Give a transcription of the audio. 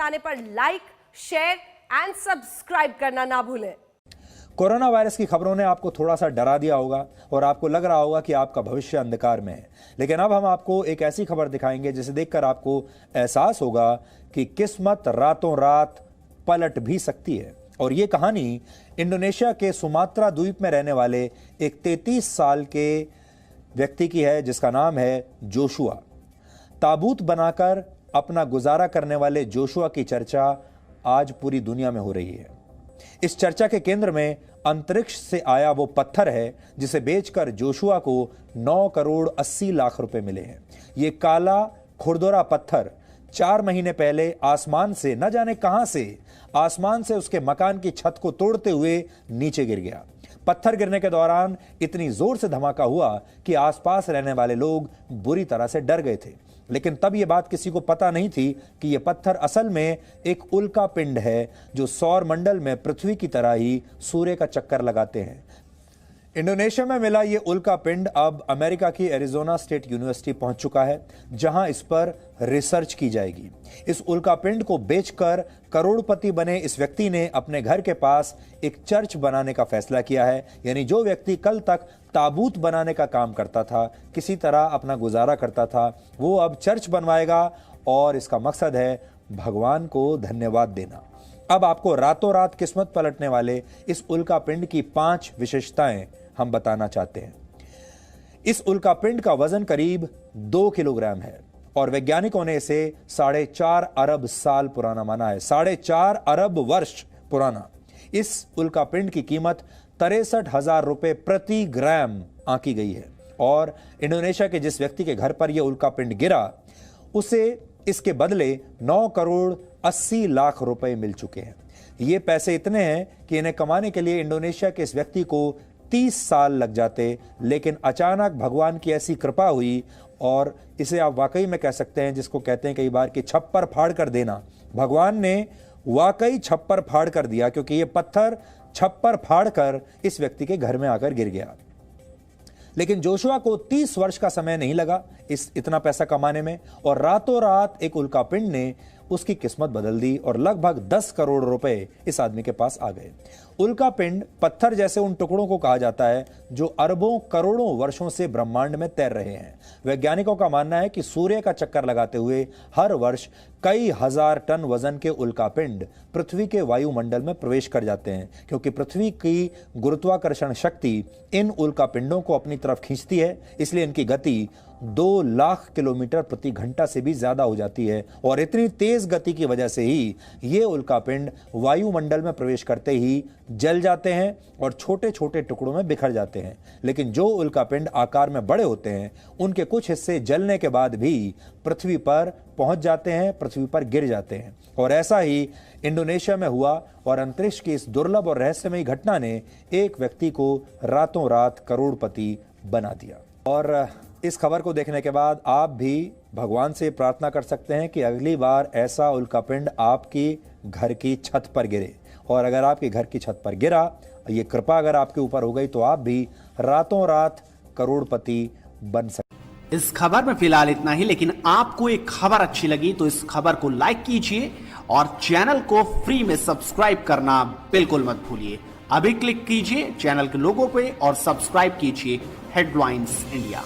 आने पर like, share and subscribe करना ना भूलें। कोरोना वायरस की खबरों ने आपको थोड़ा सा डरा दिया होगा और आपको लग रहा होगा कि आपका भविष्य अंधकार में है, लेकिन अब हम आपको एक ऐसी खबर दिखाएंगे जिसे देखकर आपको एहसास होगा कि किस्मत रातों रात पलट भी सकती है। और ये कहानी इंडोनेशिया के सुमात्रा द्वीप में रहने वाले एक 33 साल के व्यक्ति की है जिसका नाम है जोशुआ। ताबूत बनाकर अपना गुजारा करने वाले जोशुआ की चर्चा आज पूरी दुनिया में हो रही है। इस चर्चा के केंद्र में अंतरिक्ष से आया वो पत्थर है जिसे बेचकर जोशुआ को 9 करोड़ 80 लाख रुपए मिले हैं। ये काला खुरदुरा पत्थर 4 महीने पहले आसमान से न जाने कहां से आसमान से उसके मकान की छत को तोड़ते हुए नीचे गिर गया। पत्थर गिरने के दौरान इतनी जोर से धमाका हुआ कि आसपास रहने वाले लोग बुरी तरह से डर गए थे, लेकिन तब यह बात किसी को पता नहीं थी कि यह पत्थर असल में एक उल्का पिंड है जो सौर मंडल में पृथ्वी की तरह ही सूर्य का चक्कर लगाते हैं। इंडोनेशिया में मिला यह उल्का पिंड अब अमेरिका की एरिजोना स्टेट यूनिवर्सिटी पहुंच चुका है, जहां इस पर रिसर्च की जाएगी। इस उल्का पिंड को बेचकर करोड़पति बने इस व्यक्ति ने अपने घर के पास एक चर्च बनाने का फैसला किया है। यानी जो व्यक्ति कल तक ताबूत बनाने का काम करता था, किसी तरह अपना गुजारा करता था, वो अब चर्च बनवाएगा और इसका मकसद है भगवान को धन्यवाद देना। अब आपको रातों रात किस्मत पलटने वाले इस उल्का पिंड की 5 विशेषताएं हम बताना चाहते हैं। इस उल्का पिंड का वजन करीब 2 किलोग्राम है और वैज्ञानिकों ने इसे 4.5 अरब साल पुराना माना है। 4.5 अरब वर्ष पुराना इस उल्का पिंड की कीमत 63,000 रुपए प्रति ग्राम आंकी गई है। और इंडोनेशिया के जिस व्यक्ति के घर पर यह उल्का पिंड गिरा, उसे इसके बदले 9 करोड़ 80 लाख रुपए मिल चुके हैं। ये पैसे इतने हैं कि इन्हें कमाने के लिए इंडोनेशिया के इस व्यक्ति को 30 साल लग जाते, लेकिन अचानक भगवान की ऐसी कृपा हुई और इसे आप वाकई में कह सकते हैं, जिसको कहते हैं कई बार कि छप्पर फाड़ कर देना। भगवान ने वाकई छप्पर फाड़ कर दिया, क्योंकि ये पत्थर छप्पर फाड़ कर इस व्यक्ति के घर में आकर गिर गया। लेकिन जोशुआ को 30 वर्ष का समय नहीं लगा इतना पैसा कमाने में, और रातों रात एक उल्का पिंड ने उसकी किस्मत बदल दी और लगभग 10 करोड़ रुपए इस आदमी के पास आ गए। उल्का पिंड पत्थर जैसे उन टुकड़ों को कहा जाता है जो अरबों करोड़ों वर्षों से ब्रह्मांड में तैर रहे हैं। वैज्ञानिकों का मानना है कि सूर्य का चक्कर लगाते हुए हर वर्ष कई हजार टन वजन के उल्का पिंड पृथ्वी के वायुमंडल में प्रवेश कर जाते हैं, क्योंकि पृथ्वी की गुरुत्वाकर्षण शक्ति इन उल्का पिंडों को अपनी तरफ खींचती है। इसलिए इनकी गति 2 लाख किलोमीटर प्रति घंटा से भी ज्यादा हो जाती है, और इतनी तेज गति की वजह से ही ये उल्का पिंड वायुमंडल में प्रवेश करते ही जल जाते हैं और छोटे छोटे टुकड़ों में बिखर जाते हैं। लेकिन जो उल्का पिंड आकार में बड़े होते हैं, उनके कुछ हिस्से जलने के बाद भी पृथ्वी पर पहुंच जाते हैं, पृथ्वी पर गिर जाते हैं। और ऐसा ही इंडोनेशिया में हुआ, और अंतरिक्ष की इस दुर्लभ और रहस्यमयी घटना ने एक व्यक्ति को रातों रात करोड़पति बना दिया। और इस खबर को देखने के बाद आप भी भगवान से प्रार्थना कर सकते हैं कि अगली बार ऐसा उल्का पिंड आपकी घर की छत पर गिरे, और अगर आपके घर की छत पर गिरा, ये कृपा अगर आपके ऊपर हो गई, तो आप भी रातों रात करोड़पति बन सकते। इस खबर में फिलहाल इतना ही, लेकिन आपको एक खबर अच्छी लगी तो इस खबर को लाइक कीजिए और चैनल को फ्री में सब्सक्राइब करना बिल्कुल मत भूलिए। अभी क्लिक कीजिए चैनल के लोगो पे और सब्सक्राइब कीजिए हेडलाइंस इंडिया।